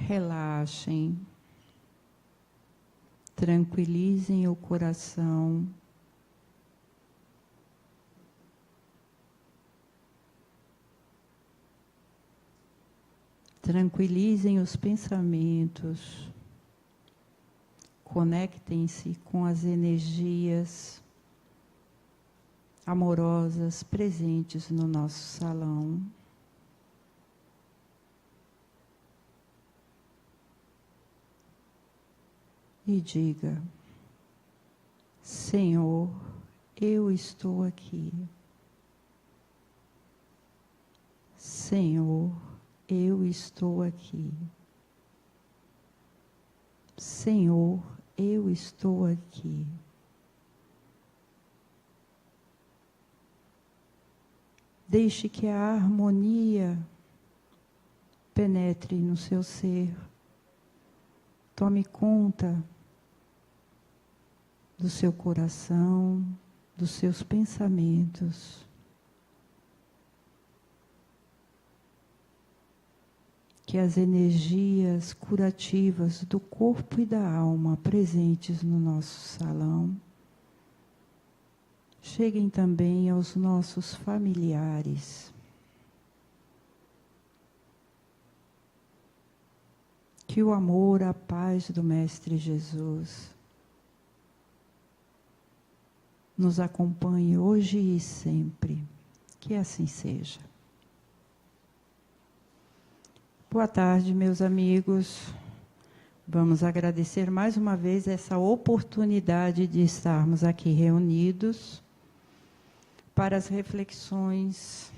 Relaxem, tranquilizem o coração, tranquilizem os pensamentos, conectem-se com as energias amorosas presentes no nosso salão. E diga: Senhor, eu estou aqui. Senhor, eu estou aqui. Senhor, eu estou aqui. Deixe que a harmonia penetre no seu ser. Tome conta do seu coração, dos seus pensamentos. Que as energias curativas do corpo e da alma presentes no nosso salão cheguem também aos nossos familiares. Que o amor, a paz do Mestre Jesus nos acompanhe hoje e sempre. Que assim seja. Boa tarde, meus amigos. Vamos agradecer mais uma vez essa oportunidade de estarmos aqui reunidos para as reflexões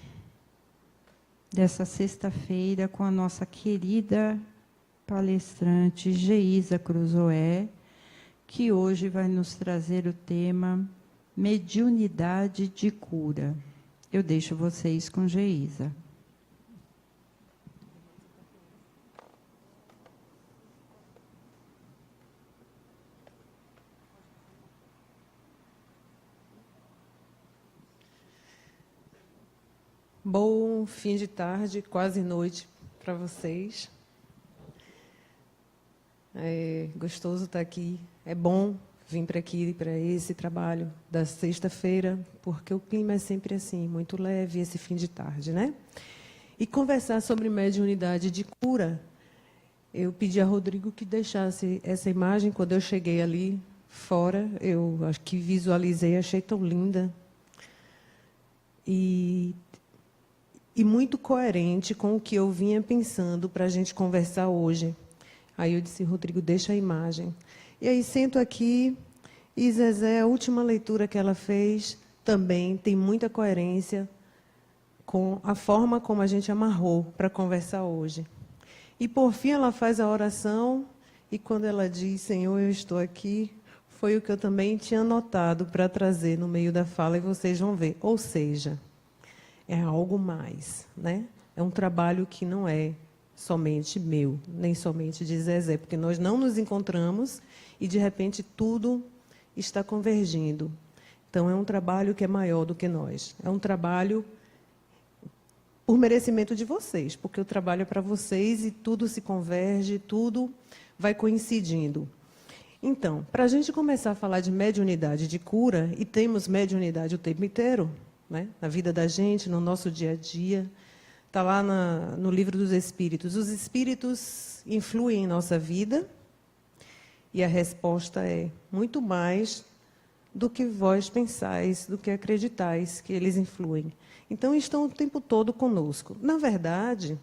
dessa sexta-feira com a nossa querida palestrante Geisa Cruzoé, que hoje vai nos trazer o tema Mediunidade de Cura. Eu deixo vocês com Geisa. Bom fim de tarde, quase noite para vocês. É gostoso estar aqui. É bom vir para aqui, para esse trabalho da sexta-feira, porque o clima é sempre assim, muito leve, esse fim de tarde, né? E conversar sobre mediunidade de cura, eu pedi a Rodrigo que deixasse essa imagem. Quando eu cheguei ali fora, eu acho que visualizei, achei tão linda. E muito coerente com o que eu vinha pensando para a gente conversar hoje. Aí eu disse: Rodrigo, deixa a imagem. E aí sento aqui, e Zezé, a última leitura que ela fez, também tem muita coerência com a forma como a gente amarrou para conversar hoje. E, por fim, ela faz a oração, e quando ela diz, Senhor, eu estou aqui, foi o que eu também tinha anotado para trazer no meio da fala, e vocês vão ver. Ou seja, é algo mais, né? É um trabalho que não é somente meu, nem somente de Zezé, porque nós não nos encontramos e, de repente, tudo está convergindo. Então, é um trabalho que é maior do que nós. É um trabalho por merecimento de vocês, porque o trabalho é para vocês e tudo se converge, tudo vai coincidindo. Então, para a gente começar a falar de mediunidade de cura, e temos mediunidade o tempo inteiro, né? Na vida da gente, no nosso dia a dia. Está lá no Livro dos Espíritos. Os espíritos influem em nossa vida, e a resposta é muito mais do que vós pensais, do que acreditais que eles influem. Então, estão o tempo todo conosco. Na verdade,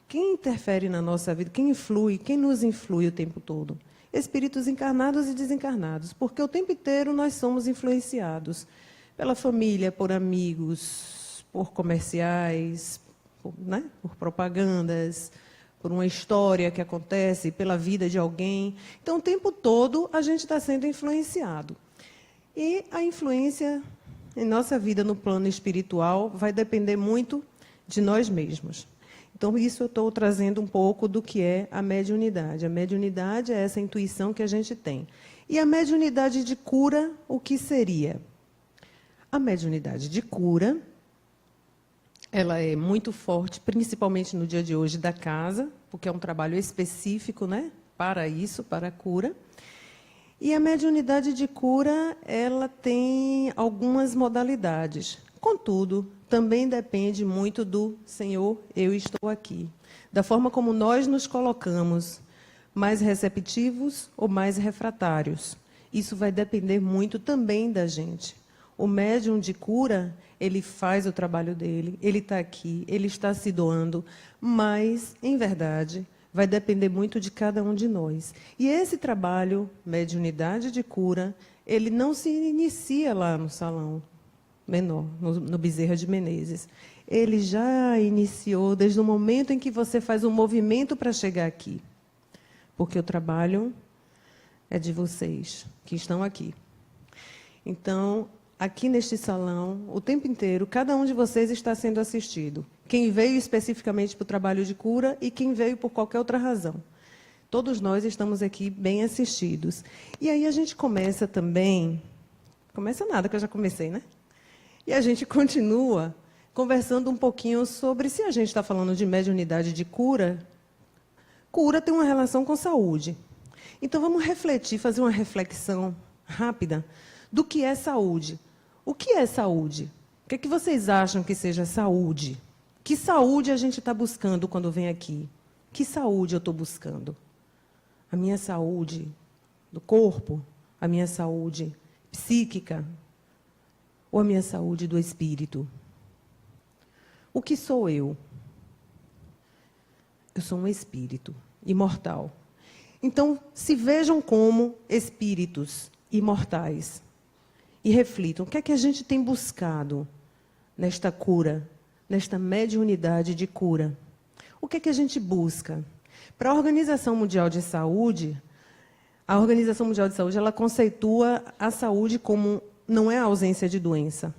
quem interfere na nossa vida, quem influi, quem nos influi o tempo todo? Espíritos encarnados e desencarnados, porque o tempo inteiro nós somos influenciados pela família, por amigos, por comerciais, por propagandas, por uma história que acontece, pela vida de alguém. Então, o tempo todo, a gente está sendo influenciado. E a influência em nossa vida no plano espiritual vai depender muito de nós mesmos. Então, isso eu estou trazendo um pouco do que é a mediunidade. A mediunidade é essa intuição que a gente tem. E a mediunidade de cura, o que seria? A mediunidade de cura ela é muito forte, principalmente no dia de hoje, da casa, porque é um trabalho específico, né, para isso, para a cura. E a mediunidade de cura, ela tem algumas modalidades. Contudo, também depende muito do Senhor, eu estou aqui. Da forma como nós nos colocamos, mais receptivos ou mais refratários. Isso vai depender muito também da gente. O médium de cura, ele faz o trabalho dele, ele está aqui, ele está se doando, mas, em verdade, vai depender muito de cada um de nós. E esse trabalho, mediunidade de cura, ele não se inicia lá no salão menor, no Bezerra de Menezes. Ele já iniciou desde o momento em que você faz um movimento para chegar aqui. Porque o trabalho é de vocês, que estão aqui. Então, aqui neste salão, o tempo inteiro, cada um de vocês está sendo assistido. Quem veio especificamente para o trabalho de cura e quem veio por qualquer outra razão. Todos nós estamos aqui bem assistidos. E aí a gente começa também... Começa nada, que eu já comecei, né? E a gente continua conversando um pouquinho sobre se a gente está falando de mediunidade de cura. Cura tem uma relação com saúde. Então, vamos refletir, fazer uma reflexão rápida do que é saúde. O que é saúde? O que é que vocês acham que seja saúde? Que saúde a gente está buscando quando vem aqui? Que saúde eu estou buscando? A minha saúde do corpo? A minha saúde psíquica? Ou a minha saúde do espírito? O que sou eu? Eu sou um espírito imortal. Então, se vejam como espíritos imortais e reflitam. O que é que a gente tem buscado nesta cura, nesta mediunidade de cura? O que é que a gente busca? Para a Organização Mundial de Saúde, a Organização Mundial de Saúde, ela conceitua a saúde como não é a ausência de doença.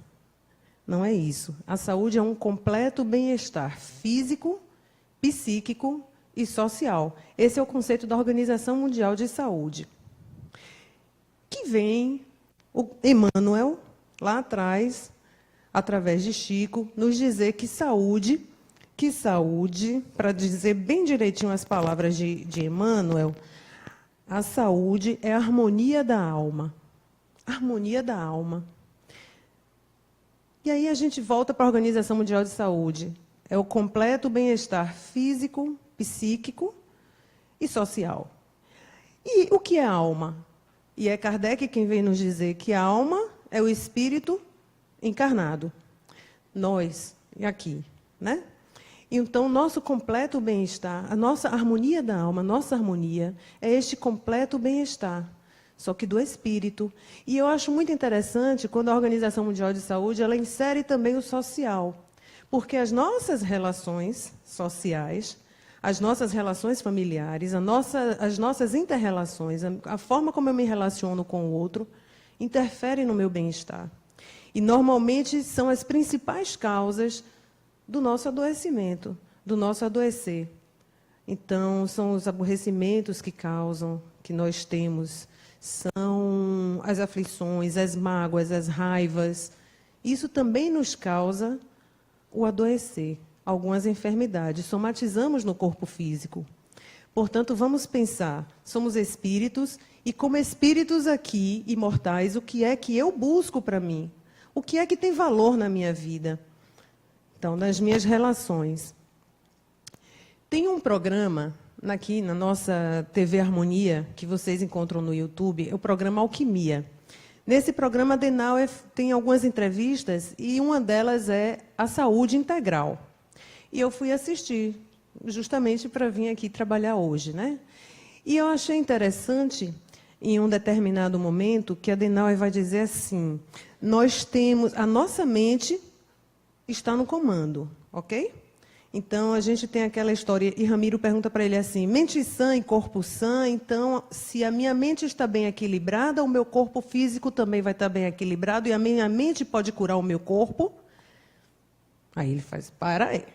Não é isso. A saúde é um completo bem-estar físico, psíquico e social. Esse é o conceito da Organização Mundial de Saúde. Que vem o Emmanuel, lá atrás, através de Chico, nos dizer que saúde, para dizer bem direitinho as palavras de Emmanuel, a saúde é a harmonia da alma. Harmonia da alma. E aí a gente volta para a Organização Mundial de Saúde. É o completo bem-estar físico, psíquico e social. E o que é alma? E é Kardec quem vem nos dizer que a alma é o espírito encarnado. Nós, e aqui, né? Então, nosso completo bem-estar, a nossa harmonia da alma, nossa harmonia, é este completo bem-estar, só que do espírito. E eu acho muito interessante quando a Organização Mundial de Saúde ela insere também o social. Porque as nossas relações sociais, as nossas relações familiares, as nossas inter-relações, a forma como eu me relaciono com o outro, interferem no meu bem-estar. E, normalmente, são as principais causas do nosso adoecimento, do nosso adoecer. Então, são os aborrecimentos que nós temos, são as aflições, as mágoas, as raivas. Isso também nos causa o adoecer, algumas enfermidades. Somatizamos no corpo físico. Portanto, vamos pensar, somos espíritos, e como espíritos aqui, imortais, o que é que eu busco para mim? O que é que tem valor na minha vida? Então, nas minhas relações. Tem um programa aqui na nossa TV Harmonia, que vocês encontram no YouTube, é o programa Alquimia. Nesse programa, a Adenauer tem algumas entrevistas, e uma delas é a saúde integral. E eu fui assistir, justamente para vir aqui trabalhar hoje, né? E eu achei interessante, em um determinado momento, que a Adenauer vai dizer assim, nós temos, a nossa mente está no comando, ok? Então, a gente tem aquela história, e Ramiro pergunta para ele assim, mente sã e corpo sã, então, se a minha mente está bem equilibrada, o meu corpo físico também vai estar bem equilibrado, e a minha mente pode curar o meu corpo? Aí ele faz, para aí.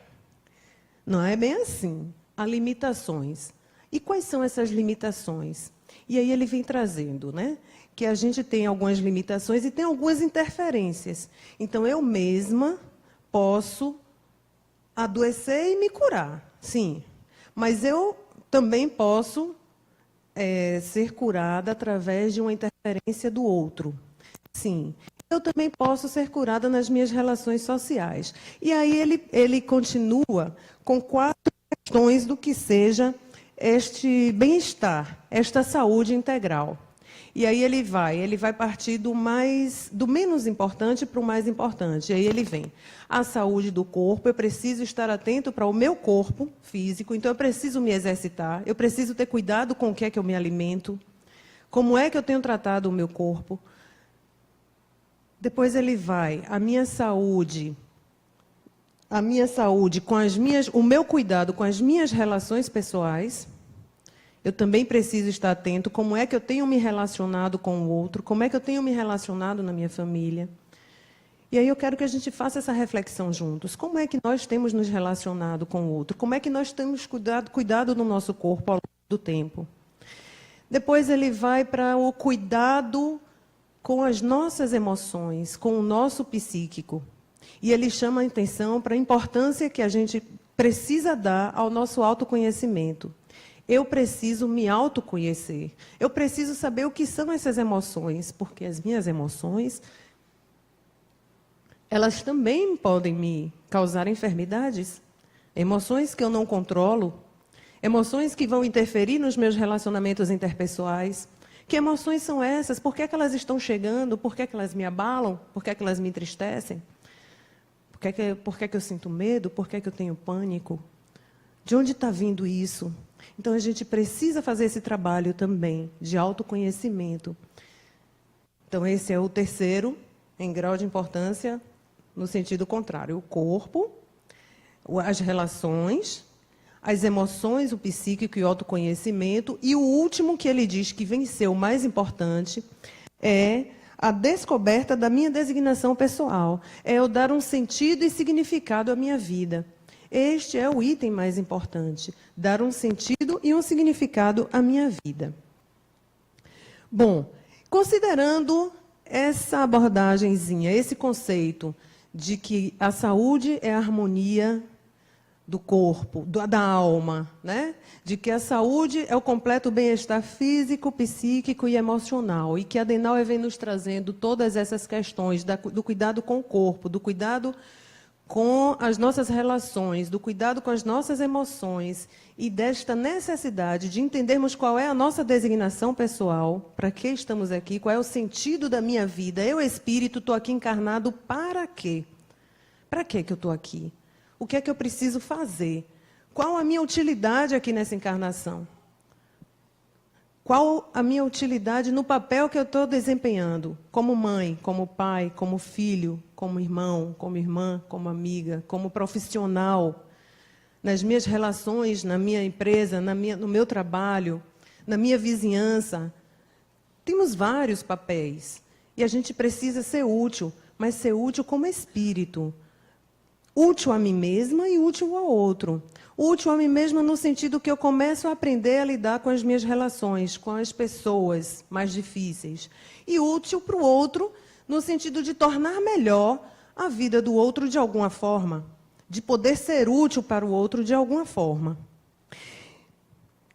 Não é bem assim. Há limitações. E quais são essas limitações? E aí ele vem trazendo, né? Que a gente tem algumas limitações e tem algumas interferências. Então, eu mesma posso adoecer e me curar, sim. Mas eu também posso ser curada através de uma interferência do outro, sim. Eu também posso ser curada nas minhas relações sociais. E aí ele continua com 4 questões do que seja este bem-estar, esta saúde integral. E aí ele vai partir do menos importante para o mais importante. E aí ele vem. A saúde do corpo, eu preciso estar atento para o meu corpo físico, então eu preciso me exercitar, eu preciso ter cuidado com o que é que eu me alimento, como é que eu tenho tratado o meu corpo. Depois ele vai, a minha saúde com o meu cuidado com as minhas relações pessoais. Eu também preciso estar atento como é que eu tenho me relacionado com o outro, como é que eu tenho me relacionado na minha família. E aí eu quero que a gente faça essa reflexão juntos. Como é que nós temos nos relacionado com o outro? Como é que nós temos cuidado do nosso corpo ao longo do tempo? Depois ele vai para o cuidado com as nossas emoções, com o nosso psíquico. E ele chama a atenção para a importância que a gente precisa dar ao nosso autoconhecimento. Eu preciso me autoconhecer. Eu preciso saber o que são essas emoções, porque as minhas emoções, elas também podem me causar enfermidades. Emoções que eu não controlo, emoções que vão interferir nos meus relacionamentos interpessoais. Que emoções são essas? Por que é que elas estão chegando? Por que é que elas me abalam? Por que é que elas me entristecem? Por que é que eu sinto medo? Por que é que eu tenho pânico? De onde está vindo isso? Então, a gente precisa fazer esse trabalho também de autoconhecimento. Então, esse é o terceiro, em grau de importância, no sentido contrário. O corpo, as relações, as emoções, o psíquico e o autoconhecimento. E o último que ele diz que vem ser o mais importante é a descoberta da minha designação pessoal. É eu dar um sentido e significado à minha vida. Este é o item mais importante, dar um sentido e um significado à minha vida. Bom, considerando essa abordagenzinha, esse conceito de que a saúde é a harmonia do corpo, da alma, né? De que a saúde é o completo bem-estar físico, psíquico e emocional, e que a Denauer vem nos trazendo todas essas questões do cuidado com o corpo, do cuidado com as nossas relações, do cuidado com as nossas emoções e desta necessidade de entendermos qual é a nossa designação pessoal, para que estamos aqui, qual é o sentido da minha vida. Eu, espírito, estou aqui encarnado para quê? Para que eu estou aqui? O que é que eu preciso fazer? Qual a minha utilidade aqui nessa encarnação? Qual a minha utilidade no papel que eu estou desempenhando? Como mãe, como pai, como filho, como irmão, como irmã, como amiga, como profissional, nas minhas relações, na minha empresa, no meu trabalho, na minha vizinhança. Temos vários papéis. E a gente precisa ser útil, mas ser útil como espírito. Útil a mim mesma e útil ao outro. Útil a mim mesma no sentido que eu começo a aprender a lidar com as minhas relações, com as pessoas mais difíceis. E útil para o outro no sentido de tornar melhor a vida do outro de alguma forma. De poder ser útil para o outro de alguma forma.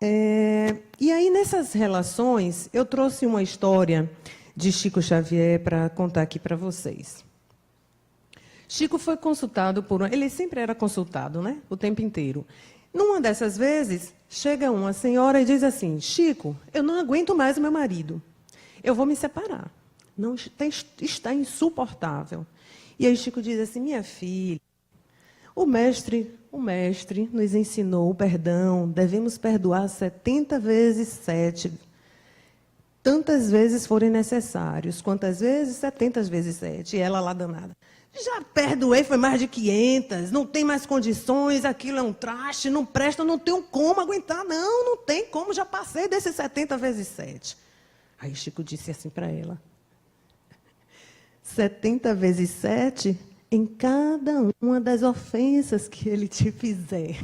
E aí, nessas relações, eu trouxe uma história de Chico Xavier para contar aqui para vocês. Chico foi consultado ele sempre era consultado, né? O tempo inteiro. Numa dessas vezes, chega uma senhora e diz assim: Chico, eu não aguento mais o meu marido. Eu vou me separar. Não está insuportável. E aí Chico diz assim: minha filha, o mestre nos ensinou o perdão, devemos perdoar 70 vezes 7. Tantas vezes forem necessários. Quantas vezes? 70 vezes 7. E ela lá danada: já perdoei, foi mais de 500, não tem mais condições, aquilo é um traste, não presta, não tenho como aguentar, não tem como, já passei desses 70 vezes 7. Aí Chico disse assim para ela: 70 vezes 7 em cada uma das ofensas que ele te fizer.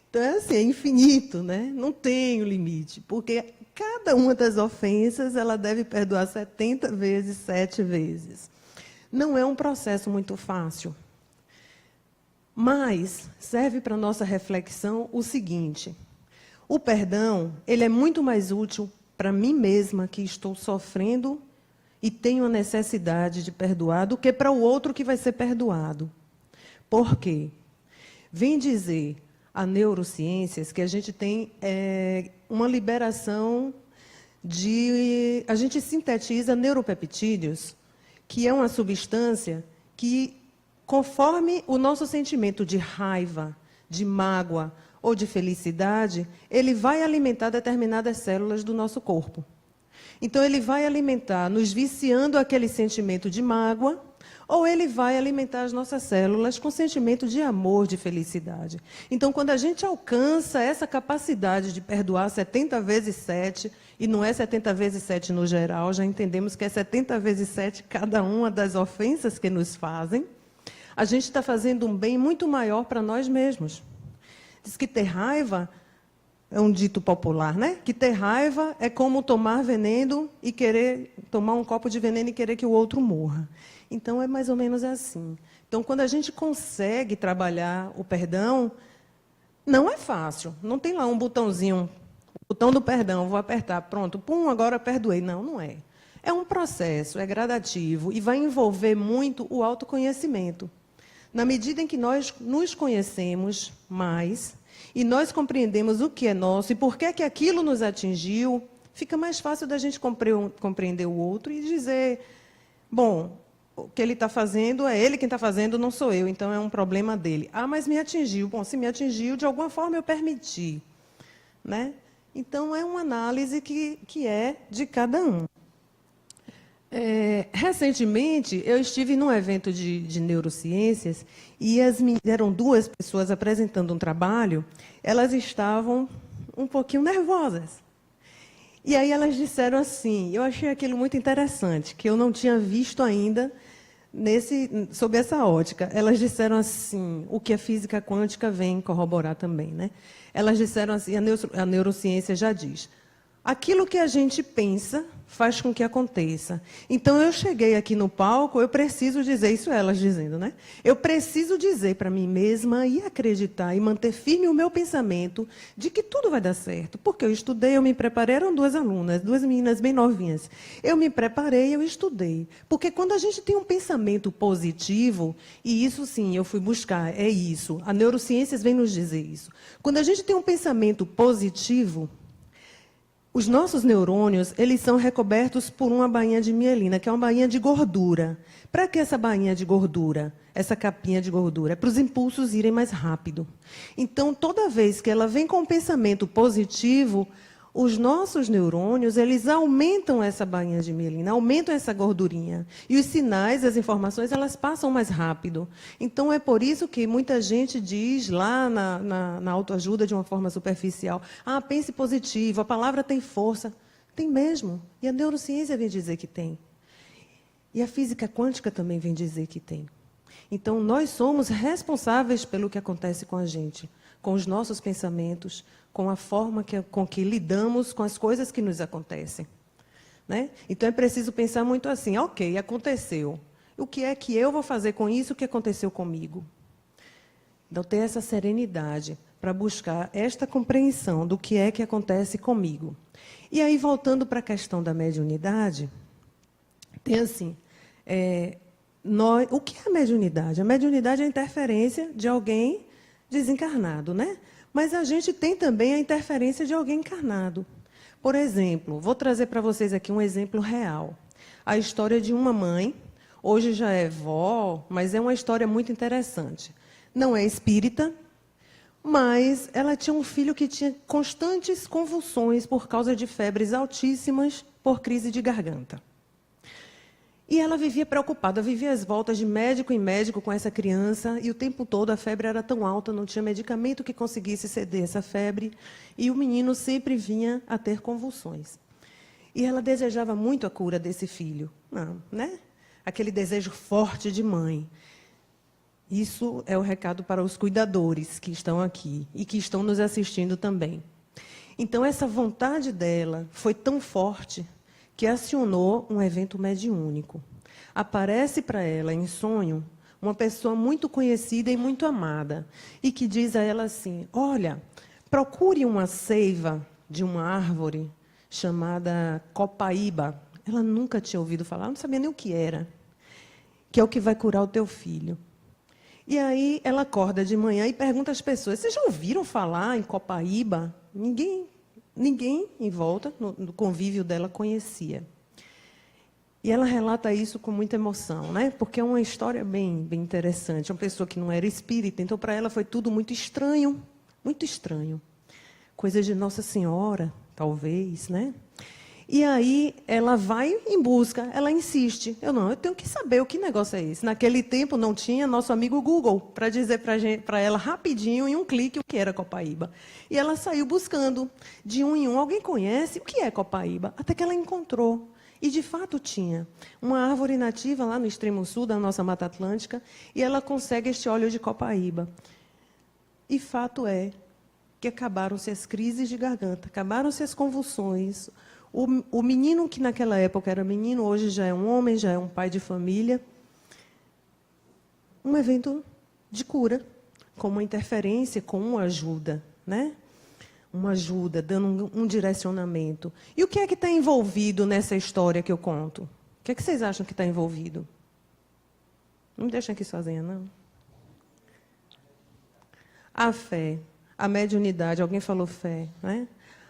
Então, é assim, é infinito, né? Não tem limite, porque cada uma das ofensas ela deve perdoar 70 vezes, 7 vezes. Não é um processo muito fácil. Mas serve para nossa reflexão o seguinte: o perdão, ele é muito mais útil para mim mesma, que estou sofrendo e tenho a necessidade de perdoar, do que para o outro que vai ser perdoado. Por quê? Vem dizer a neurociências que a gente tem uma liberação de... A gente sintetiza neuropeptídeos, que é uma substância que, conforme o nosso sentimento de raiva, de mágoa ou de felicidade, ele vai alimentar determinadas células do nosso corpo. Então, ele vai alimentar, nos viciando aquele sentimento de mágoa, ou ele vai alimentar as nossas células com sentimento de amor, de felicidade. Então, quando a gente alcança essa capacidade de perdoar 70 vezes 7, e não é 70 vezes 7 no geral, já entendemos que é 70 vezes 7 cada uma das ofensas que nos fazem, a gente está fazendo um bem muito maior para nós mesmos. Diz que ter raiva é um dito popular, né? Que ter raiva é como tomar veneno e querer tomar um copo de veneno e querer que o outro morra. Então, é mais ou menos assim. Então, quando a gente consegue trabalhar o perdão, não é fácil. Não tem lá um botãozinho, o botão do perdão, vou apertar, pronto, pum, agora perdoei. Não, não é. É um processo, é gradativo e vai envolver muito o autoconhecimento. Na medida em que nós nos conhecemos mais e nós compreendemos o que é nosso e por que é que aquilo nos atingiu, fica mais fácil da gente compreender o outro e dizer, bom, o que ele está fazendo é ele quem está fazendo, não sou eu, então é um problema dele. Ah, mas me atingiu. Bom, se me atingiu, de alguma forma eu permiti. Né? Então, é uma análise que é de cada um. Recentemente, eu estive num evento de neurociências e eram 2 pessoas apresentando um trabalho, elas estavam um pouquinho nervosas. E aí elas disseram assim, eu achei aquilo muito interessante, que eu não tinha visto ainda sob essa ótica. Elas disseram assim, o que a física quântica vem corroborar também. Né? Elas disseram assim, a neurociência já diz, aquilo que a gente pensa faz com que aconteça. Então, eu cheguei aqui no palco, eu preciso dizer, isso elas dizendo, né? Eu preciso dizer para mim mesma e acreditar e manter firme o meu pensamento de que tudo vai dar certo. Porque eu estudei, eu me preparei, eram 2 alunas, 2 meninas bem novinhas. Eu me preparei, eu estudei. Porque quando a gente tem um pensamento positivo, e isso sim, eu fui buscar, é isso, a neurociências vem nos dizer isso. Quando a gente tem um pensamento positivo, os nossos neurônios, eles são recobertos por uma bainha de mielina, que é uma bainha de gordura. Para que essa bainha de gordura, essa capinha de gordura? É para os impulsos irem mais rápido. Então, toda vez que ela vem com um pensamento positivo, os nossos neurônios, eles aumentam essa bainha de mielina, aumentam essa gordurinha. E os sinais, as informações, elas passam mais rápido. Então, é por isso que muita gente diz lá na autoajuda, de uma forma superficial, pense positivo, a palavra tem força. Tem mesmo. E a neurociência vem dizer que tem. E a física quântica também vem dizer que tem. Então, nós somos responsáveis pelo que acontece com a gente, com os nossos pensamentos, com a forma com que lidamos com as coisas que nos acontecem. Né? Então, é preciso pensar muito assim, ok, aconteceu. O que é que eu vou fazer com isso que aconteceu comigo? Então, ter essa serenidade para buscar esta compreensão do que é que acontece comigo. E aí, voltando para a questão da mediunidade, tem assim, o que é a mediunidade? A mediunidade é a interferência de alguém desencarnado, né? Mas a gente tem também a interferência de alguém encarnado. Por exemplo, vou trazer para vocês aqui um exemplo real. A história de uma mãe, hoje já é vó, mas é uma história muito interessante. Não é espírita, mas ela tinha um filho que tinha constantes convulsões por causa de febres altíssimas por crise de garganta. E ela vivia preocupada, vivia às voltas de médico em médico com essa criança, e o tempo todo a febre era tão alta, não tinha medicamento que conseguisse ceder essa febre, e o menino sempre vinha a ter convulsões. E ela desejava muito a cura desse filho, né? Aquele desejo forte de mãe. Isso é o recado para os cuidadores que estão aqui e que estão nos assistindo também. Então, essa vontade dela foi tão forte que acionou um evento mediúnico. Aparece para ela em sonho uma pessoa muito conhecida e muito amada, e que diz a ela assim: olha, procure uma seiva de uma árvore chamada copaíba. Ela nunca tinha ouvido falar, não sabia nem o que era, que é o que vai curar o teu filho. E aí ela acorda de manhã e pergunta às pessoas: vocês já ouviram falar em copaíba? Ninguém em volta, no convívio dela, conhecia. E ela relata isso com muita emoção, né? Porque é uma história bem interessante. Uma pessoa que não era espírita, então para ela foi tudo muito estranho, muito estranho. Coisa de Nossa Senhora, talvez, né? E aí ela vai em busca, ela insiste. Eu tenho que saber o que negócio é esse. Naquele tempo não tinha nosso amigo Google para dizer para ela rapidinho, em um clique, o que era copaíba. E ela saiu buscando, de um em um. Alguém conhece o que é copaíba? Até que ela encontrou. E, de fato, tinha uma árvore nativa lá no extremo sul da nossa Mata Atlântica, e ela consegue este óleo de copaíba. E fato é que acabaram-se as crises de garganta, acabaram-se as convulsões. O menino, que naquela época era menino, hoje já é um homem, já é um pai de família. Um evento de cura, com uma interferência, com uma ajuda, né? Uma ajuda, dando um direcionamento. E o que é que está envolvido nessa história que eu conto? O que é que vocês acham que está envolvido? Não me deixem aqui sozinha, não. A fé, a mediunidade, alguém falou fé, né?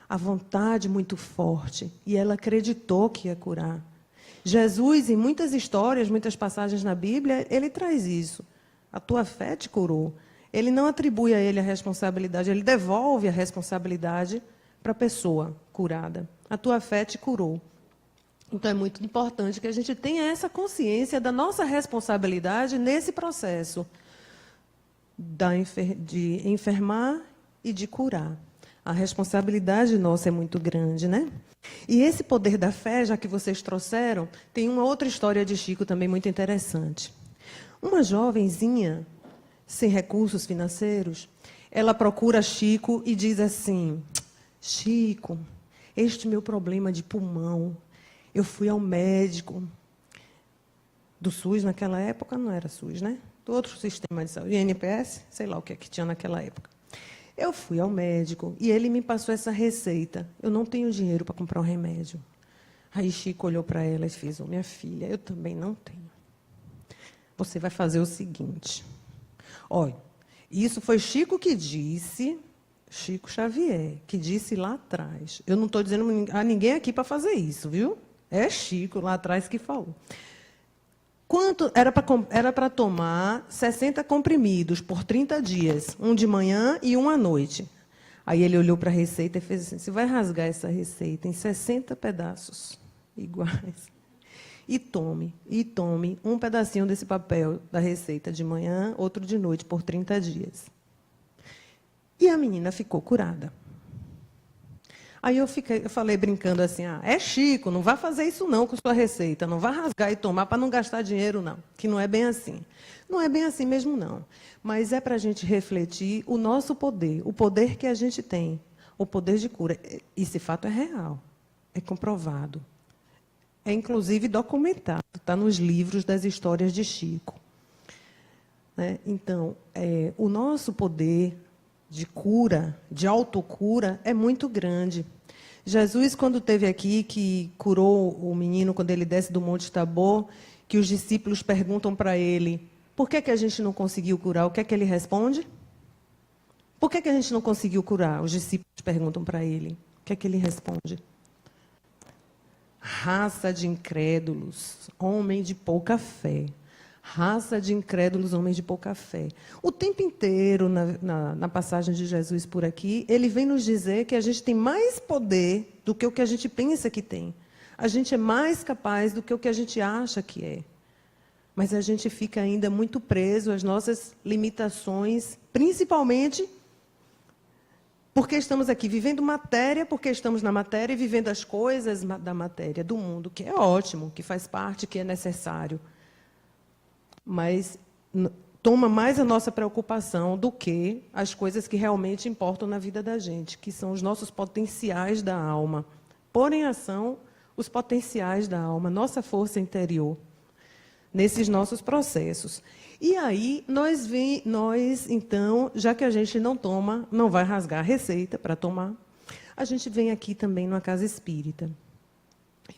A vontade muito forte. E ela acreditou que ia curar. Jesus, em muitas histórias, muitas passagens na Bíblia, ele traz isso. A tua fé te curou. Ele não atribui a ele a responsabilidade, ele devolve a responsabilidade para a pessoa curada. A tua fé te curou. Então, é muito importante que a gente tenha essa consciência da nossa responsabilidade nesse processo de enfermar e de curar. A responsabilidade nossa é muito grande, né? E esse poder da fé, já que vocês trouxeram, tem uma outra história de Chico também muito interessante. Uma jovenzinha, sem recursos financeiros, ela procura Chico e diz assim: Chico, este meu problema de pulmão, eu fui ao médico do SUS naquela época, não era SUS, né? Do outro sistema de saúde, INPS, sei lá o que é que tinha naquela época. Eu fui ao médico e ele me passou essa receita. Eu não tenho dinheiro para comprar um remédio. Aí Chico olhou para ela e fez: minha filha, eu também não tenho. Você vai fazer o seguinte. Olha, isso foi Chico que disse, Chico Xavier, que disse lá atrás. Eu não estou dizendo a ninguém aqui para fazer isso, viu? É Chico lá atrás que falou. Quanto era para tomar 60 comprimidos por 30 dias, um de manhã e um à noite. Aí ele olhou para a receita e fez assim: você vai rasgar essa receita em 60 pedaços iguais. E tome um pedacinho desse papel da receita de manhã, outro de noite, por 30 dias. E a menina ficou curada. Aí eu falei brincando assim: é Chico, não vai fazer isso não com sua receita, não vai rasgar e tomar para não gastar dinheiro não, que não é bem assim. Não é bem assim mesmo não, mas é para a gente refletir o nosso poder, o poder que a gente tem, o poder de cura. Esse fato é real, é comprovado, é inclusive documentado, está nos livros das histórias de Chico. Né? Então, o nosso poder de cura, de autocura, é muito grande. Jesus, quando esteve aqui, que curou o menino quando ele desce do Monte Tabor, que os discípulos perguntam para ele: por que a gente não conseguiu curar? O que é que ele responde? Por que a gente não conseguiu curar? Os discípulos perguntam para ele. O que é que ele responde? Raça de incrédulos, homem de pouca fé. Raça de incrédulos, homens de pouca fé. O tempo inteiro, na passagem de Jesus por aqui, ele vem nos dizer que a gente tem mais poder do que o que a gente pensa que tem. A gente é mais capaz do que o que a gente acha que é. Mas a gente fica ainda muito preso às nossas limitações, principalmente porque estamos aqui vivendo matéria, porque estamos na matéria e vivendo as coisas da matéria, do mundo, que é ótimo, que faz parte, que é necessário. Mas toma mais a nossa preocupação do que as coisas que realmente importam na vida da gente, que são os nossos potenciais da alma. Pôr em ação os potenciais da alma, nossa força interior. nesses nossos processos. E aí, nós, então, já que a gente não vai rasgar a receita para tomar, a gente vem aqui também numa casa espírita.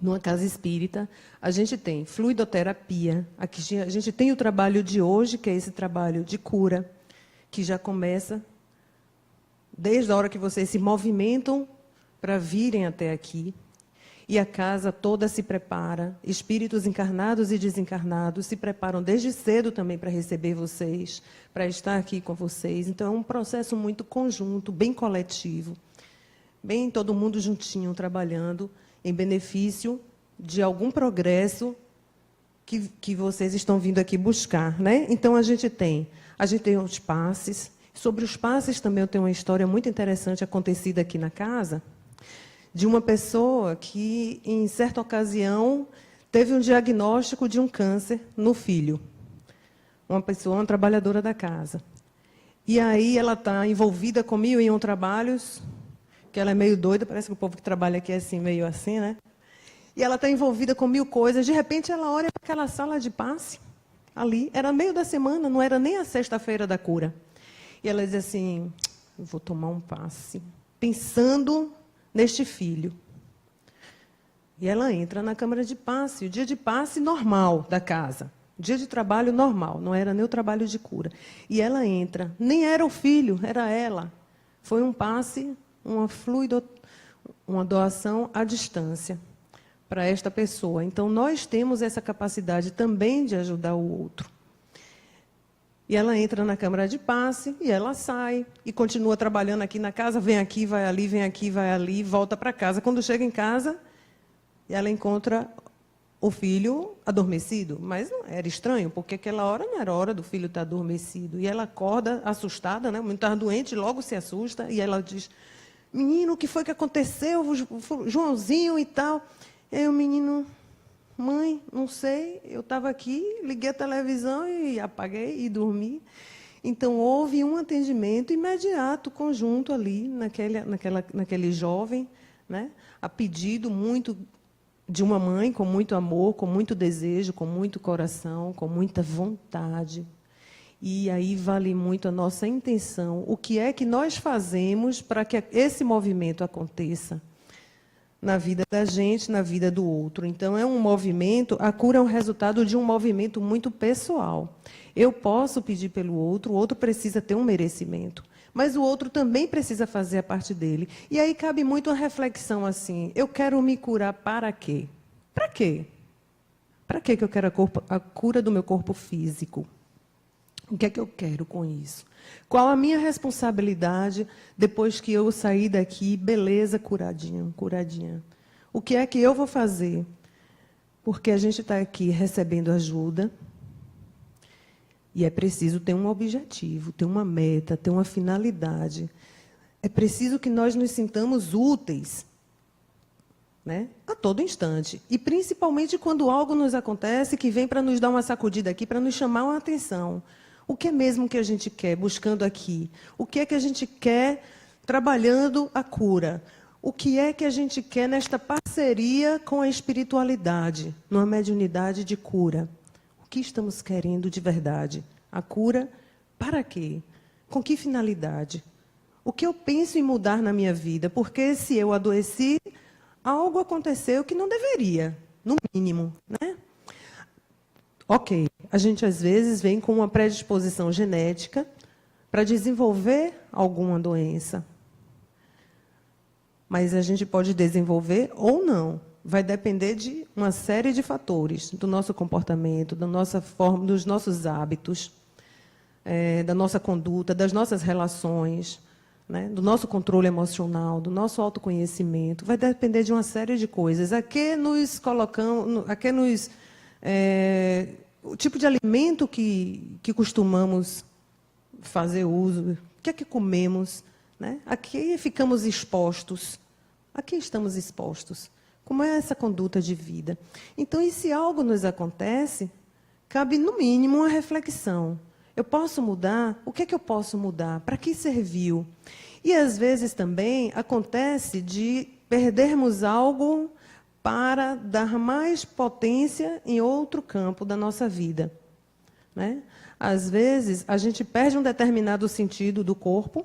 Numa casa espírita, a gente tem fluidoterapia, aqui a gente tem o trabalho de hoje, que é esse trabalho de cura, que já começa desde a hora que vocês se movimentam para virem até aqui. E a casa toda se prepara, espíritos encarnados e desencarnados se preparam desde cedo também para receber vocês, para estar aqui com vocês. Então, é um processo muito conjunto, bem coletivo, bem todo mundo juntinho, trabalhando em benefício de algum progresso que vocês estão vindo aqui buscar, né? Então, a gente tem os passes. Sobre os passes também eu tenho uma história muito interessante acontecida aqui na casa, de uma pessoa que, em certa ocasião, teve um diagnóstico de um câncer no filho. Uma trabalhadora da casa. E aí ela está envolvida com 1001 trabalhos, que ela é meio doida, parece que o povo que trabalha aqui é assim, meio assim, né? E ela está envolvida com 1000 coisas. De repente, ela olha para aquela sala de passe, ali, era meio da semana, não era nem a sexta-feira da cura. E ela diz assim, eu vou tomar um passe, pensando neste filho. E ela entra na câmara de passe, o dia de passe normal da casa, dia de trabalho normal, não era nem o trabalho de cura. E ela entra, nem era o filho, era ela. Foi um passe, uma doação à distância para esta pessoa. Então, nós temos essa capacidade também de ajudar o outro. E ela entra na câmara de passe, e ela sai, e continua trabalhando aqui na casa, vem aqui, vai ali, vem aqui, vai ali, volta para casa. Quando chega em casa, ela encontra o filho adormecido. Mas não era estranho, porque aquela hora não era hora do filho estar adormecido. E ela acorda assustada, né? O menino estava doente, logo se assusta, e ela diz, menino, o que foi que aconteceu? O Joãozinho e tal. E aí o menino... Mãe, não sei, eu estava aqui, liguei a televisão e apaguei e dormi. Então, houve um atendimento imediato, conjunto ali, naquele jovem, né, a pedido muito de uma mãe, com muito amor, com muito desejo, com muito coração, com muita vontade. E aí vale muito a nossa intenção. O que é que nós fazemos para que esse movimento aconteça? Na vida da gente, na vida do outro. Então, é um movimento, a cura é um resultado de um movimento muito pessoal. Eu posso pedir pelo outro, o outro precisa ter um merecimento, mas o outro também precisa fazer a parte dele. E aí cabe muito a reflexão assim, eu quero me curar para quê? Para quê? Para quê que eu quero a cura do meu corpo físico? O que é que eu quero com isso? Qual a minha responsabilidade depois que eu sair daqui, beleza, curadinha, curadinha? O que é que eu vou fazer? Porque a gente está aqui recebendo ajuda e é preciso ter um objetivo, ter uma meta, ter uma finalidade. É preciso que nós nos sintamos úteis, né, a todo instante. E principalmente quando algo nos acontece que vem para nos dar uma sacudida aqui, para nos chamar uma atenção. O que é mesmo que a gente quer buscando aqui? O que é que a gente quer trabalhando a cura? O que é que a gente quer nesta parceria com a espiritualidade, numa mediunidade de cura? O que estamos querendo de verdade? A cura para quê? Com que finalidade? O que eu penso em mudar na minha vida? Porque se eu adoeci, algo aconteceu que não deveria, no mínimo, né? Ok, a gente às vezes vem com uma predisposição genética para desenvolver alguma doença. Mas a gente pode desenvolver ou não. Vai depender de uma série de fatores, do nosso comportamento, da nossa forma, dos nossos hábitos, da nossa conduta, das nossas relações, né, do nosso controle emocional, do nosso autoconhecimento. Vai depender de uma série de coisas. A que nos colocamos, o tipo de alimento que costumamos fazer uso, o que é que comemos, né? A que ficamos expostos, a que estamos expostos, como é essa conduta de vida. Então, e se algo nos acontece, cabe, no mínimo, uma reflexão. Eu posso mudar? O que é que eu posso mudar? Para que serviu? E, às vezes, também acontece de perdermos algo para dar mais potência em outro campo da nossa vida, né? Às vezes, a gente perde um determinado sentido do corpo,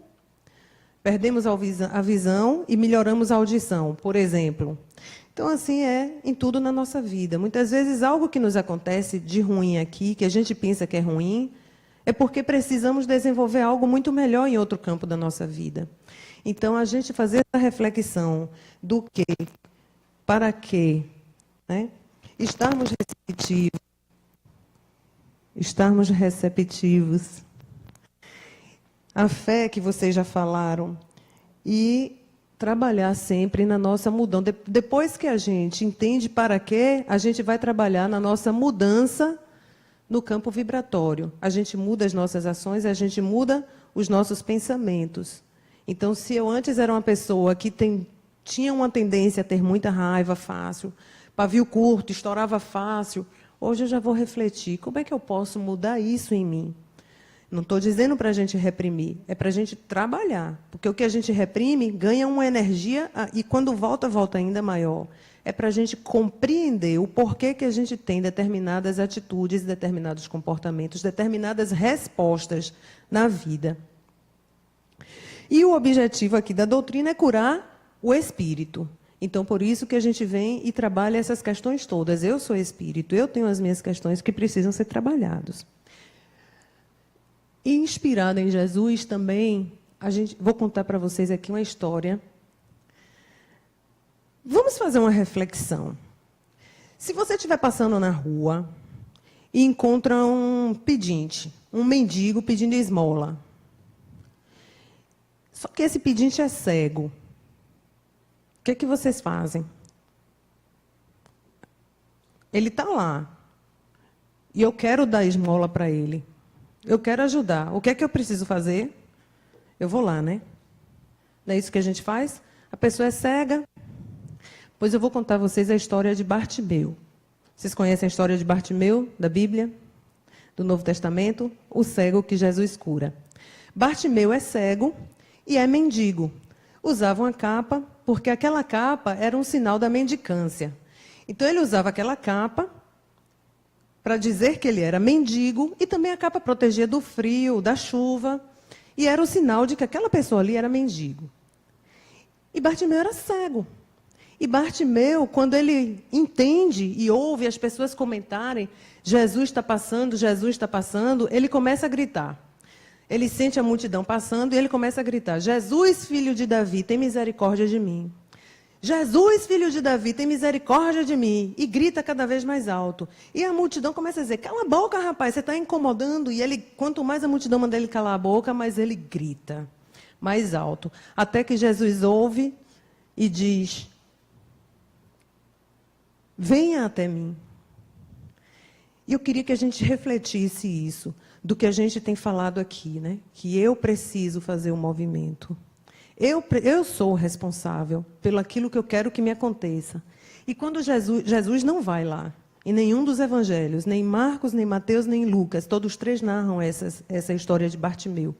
perdemos a visão e melhoramos a audição, por exemplo. Então, assim é em tudo na nossa vida. Muitas vezes, algo que nos acontece de ruim aqui, que a gente pensa que é ruim, é porque precisamos desenvolver algo muito melhor em outro campo da nossa vida. Então, a gente fazer essa reflexão do que, para quê, né? Estarmos receptivos. A fé que vocês já falaram. E trabalhar sempre na nossa mudança. Depois que a gente entende para quê, a gente vai trabalhar na nossa mudança no campo vibratório. A gente muda as nossas ações, a gente muda os nossos pensamentos. Então, se eu antes era uma pessoa que tinha uma tendência a ter muita raiva fácil, pavio curto, estourava fácil, hoje eu já vou refletir, como é que eu posso mudar isso em mim? Não estou dizendo para a gente reprimir, é para a gente trabalhar. Porque o que a gente reprime ganha uma energia e quando volta, volta ainda maior. É para a gente compreender o porquê que a gente tem determinadas atitudes, determinados comportamentos, determinadas respostas na vida. E o objetivo aqui da doutrina é curar o espírito. Então, por isso que a gente vem e trabalha essas questões todas. Eu sou espírito, eu tenho as minhas questões que precisam ser trabalhadas. E inspirada em Jesus também, vou contar para vocês aqui uma história. Vamos fazer uma reflexão. Se você estiver passando na rua e encontra um pedinte, um mendigo pedindo esmola, só que esse pedinte é cego, o que vocês fazem? Ele está lá, e eu quero dar esmola para ele. Eu quero ajudar. O que é que eu preciso fazer? Eu vou lá, né? Não é isso que a gente faz? A pessoa é cega. Pois eu vou contar a vocês a história de Bartimeu. Vocês conhecem a história de Bartimeu, da Bíblia? Do Novo Testamento? O cego que Jesus cura. Bartimeu é cego e é mendigo. Usava uma capa, porque aquela capa era um sinal da mendicância. Então, ele usava aquela capa para dizer que ele era mendigo, e também a capa protegia do frio, da chuva, e era o sinal de que aquela pessoa ali era mendigo. E Bartimeu era cego. E Bartimeu, quando ele entende e ouve as pessoas comentarem, Jesus está passando, ele começa a gritar. Ele sente a multidão passando e ele começa a gritar, Jesus, filho de Davi, tem misericórdia de mim. Jesus, filho de Davi, tem misericórdia de mim. E grita cada vez mais alto. E a multidão começa a dizer, cala a boca, rapaz, você está incomodando. E ele, quanto mais a multidão manda ele calar a boca, mais ele grita, mais alto. Até que Jesus ouve e diz, venha até mim. E eu queria que a gente refletisse isso, do que a gente tem falado aqui, né? Que eu preciso fazer um movimento. Eu sou responsável pelo aquilo que eu quero que me aconteça. E quando Jesus não vai lá, em nenhum dos evangelhos, nem Marcos, nem Mateus, nem Lucas, todos três narram essa história de Bartimeu.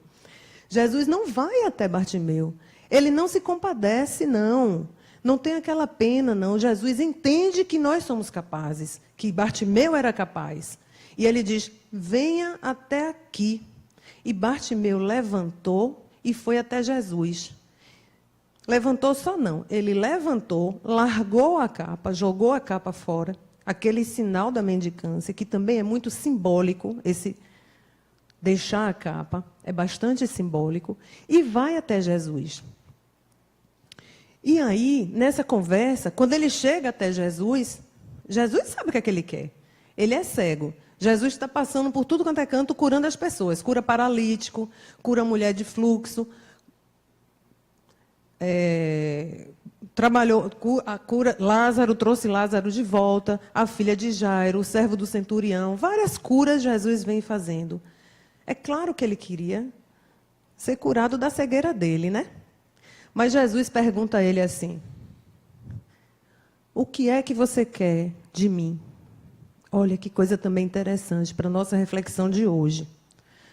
Jesus não vai até Bartimeu. Ele não se compadece, não. Não tem aquela pena, não. Jesus entende que nós somos capazes, que Bartimeu era capaz. E ele diz, venha até aqui. E Bartimeu levantou e foi até Jesus. Levantou só não, ele levantou, largou a capa, jogou a capa fora, aquele sinal da mendicância, que também é muito simbólico, esse deixar a capa, é bastante simbólico, e vai até Jesus. E aí, nessa conversa, quando ele chega até Jesus, Jesus sabe o que é que ele quer. Ele é cego. Jesus está passando por tudo quanto é canto, curando as pessoas. Cura paralítico, cura mulher de fluxo, trabalhou a cura, Lázaro, trouxe Lázaro de volta, a filha de Jairo, o servo do centurião, várias curas Jesus vem fazendo. É claro que ele queria ser curado da cegueira dele, né? Mas Jesus pergunta a ele assim, o que é que você quer de mim? Olha que coisa também interessante para a nossa reflexão de hoje.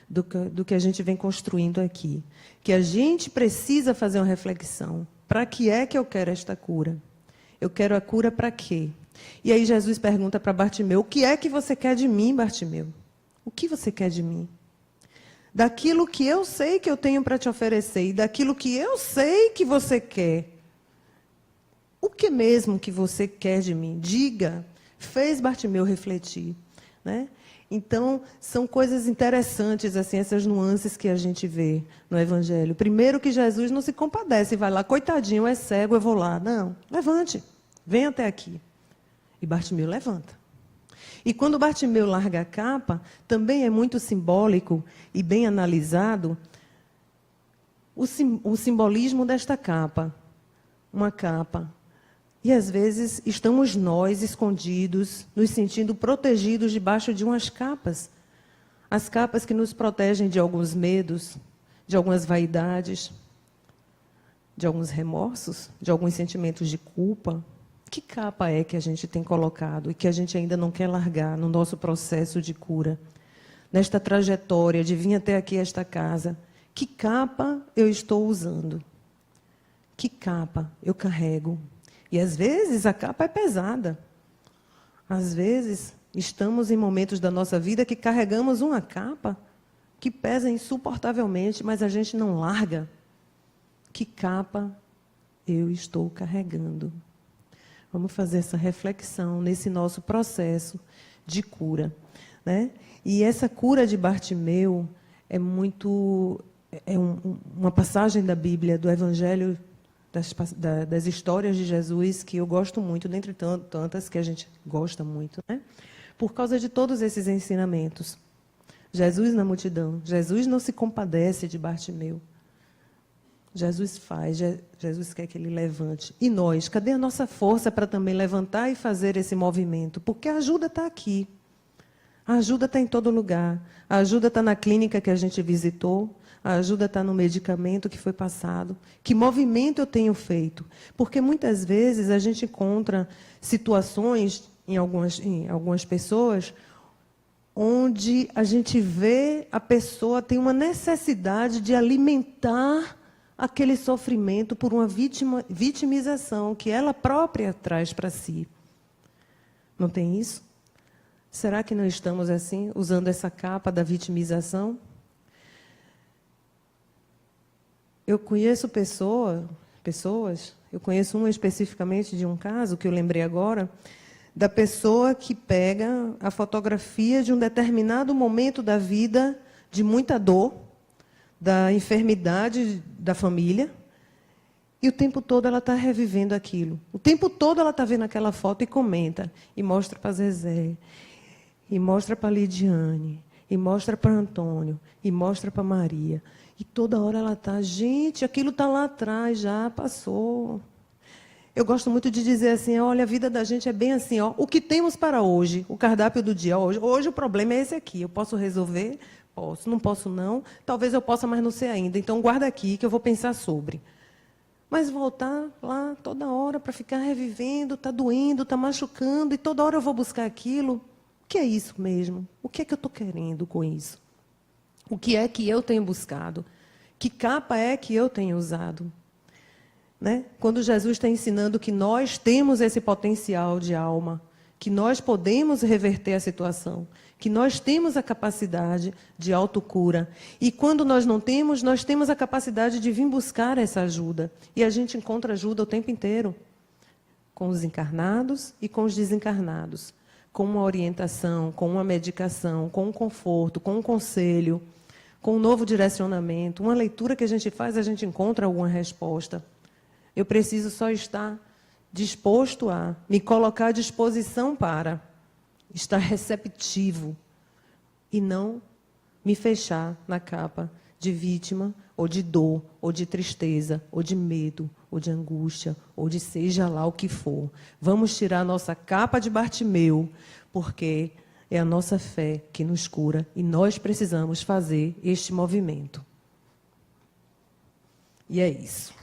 Do que a gente vem construindo aqui. Que a gente precisa fazer uma reflexão. Para que é que eu quero esta cura? Eu quero a cura para quê? E aí Jesus pergunta para Bartimeu, o que é que você quer de mim, Bartimeu? O que você quer de mim? Daquilo que eu sei que eu tenho para te oferecer e daquilo que eu sei que você quer. O que mesmo que você quer de mim? Diga. Fez Bartimeu refletir, né? Então, são coisas interessantes, assim, essas nuances que a gente vê no Evangelho. Primeiro que Jesus não se compadece, vai lá, coitadinho, é cego, eu vou lá. Não, levante, vem até aqui. E Bartimeu levanta. E quando Bartimeu larga a capa, também é muito simbólico e bem analisado o simbolismo desta capa. Uma capa. E, às vezes, estamos nós escondidos, nos sentindo protegidos debaixo de umas capas. As capas que nos protegem de alguns medos, de algumas vaidades, de alguns remorsos, de alguns sentimentos de culpa. Que capa é que a gente tem colocado e que a gente ainda não quer largar no nosso processo de cura? Nesta trajetória de vir até aqui, esta casa, que capa eu estou usando? Que capa eu carrego? E, às vezes, a capa é pesada. Às vezes, estamos em momentos da nossa vida que carregamos uma capa que pesa insuportavelmente, mas a gente não larga. Que capa eu estou carregando? Vamos fazer essa reflexão nesse nosso processo de cura, né? E essa cura de Bartimeu é uma passagem da Bíblia, do Evangelho, das histórias de Jesus, que eu gosto muito, dentre tantas que a gente gosta muito, né? Por causa de todos esses ensinamentos. Jesus na multidão. Jesus não se compadece de Bartimeu. Jesus faz, Jesus quer que ele levante. E nós, cadê a nossa força para também levantar e fazer esse movimento? Porque a ajuda está aqui. A ajuda está em todo lugar. A ajuda está na clínica que a gente visitou. A ajuda está no medicamento que foi passado. Que movimento eu tenho feito? Porque muitas vezes a gente encontra situações em algumas pessoas onde a gente vê a pessoa tem uma necessidade de alimentar aquele sofrimento por uma vitimização que ela própria traz para si. Não tem isso? Será que não estamos assim, usando essa capa da vitimização? Eu conheço pessoas, eu conheço uma especificamente de um caso, que eu lembrei agora, da pessoa que pega a fotografia de um determinado momento da vida de muita dor, da enfermidade da família, e o tempo todo ela está revivendo aquilo. O tempo todo ela está vendo aquela foto e comenta, e mostra para Zezé, e mostra para Lidiane, e mostra para Antônio, e mostra para Maria. E toda hora ela está, gente, aquilo está lá atrás, já passou. Eu gosto muito de dizer assim, olha, a vida da gente é bem assim, ó, o que temos para hoje, o cardápio do dia. Hoje o problema é esse aqui, eu posso resolver? Posso, não posso não, talvez eu possa, mas não sei ainda. Então, guarda aqui que eu vou pensar sobre. Mas voltar lá toda hora para ficar revivendo, está doendo, está machucando, e toda hora eu vou buscar aquilo. O que é isso mesmo? O que é que eu estou querendo com isso? O que é que eu tenho buscado? Que capa é que eu tenho usado? Né? Quando Jesus está ensinando que nós temos esse potencial de alma, que nós podemos reverter a situação, que nós temos a capacidade de autocura. E quando nós não temos, nós temos a capacidade de vir buscar essa ajuda. E a gente encontra ajuda o tempo inteiro, com os encarnados e com os desencarnados, com uma orientação, com uma medicação, com um conforto, com um conselho, com um novo direcionamento, uma leitura que a gente faz, a gente encontra alguma resposta. Eu preciso só estar disposto a me colocar à disposição para estar receptivo e não me fechar na capa de vítima, ou de dor, ou de tristeza, ou de medo, ou de angústia, ou de seja lá o que for. Vamos tirar a nossa capa de Bartimeu, porque é a nossa fé que nos cura e nós precisamos fazer este movimento. E é isso.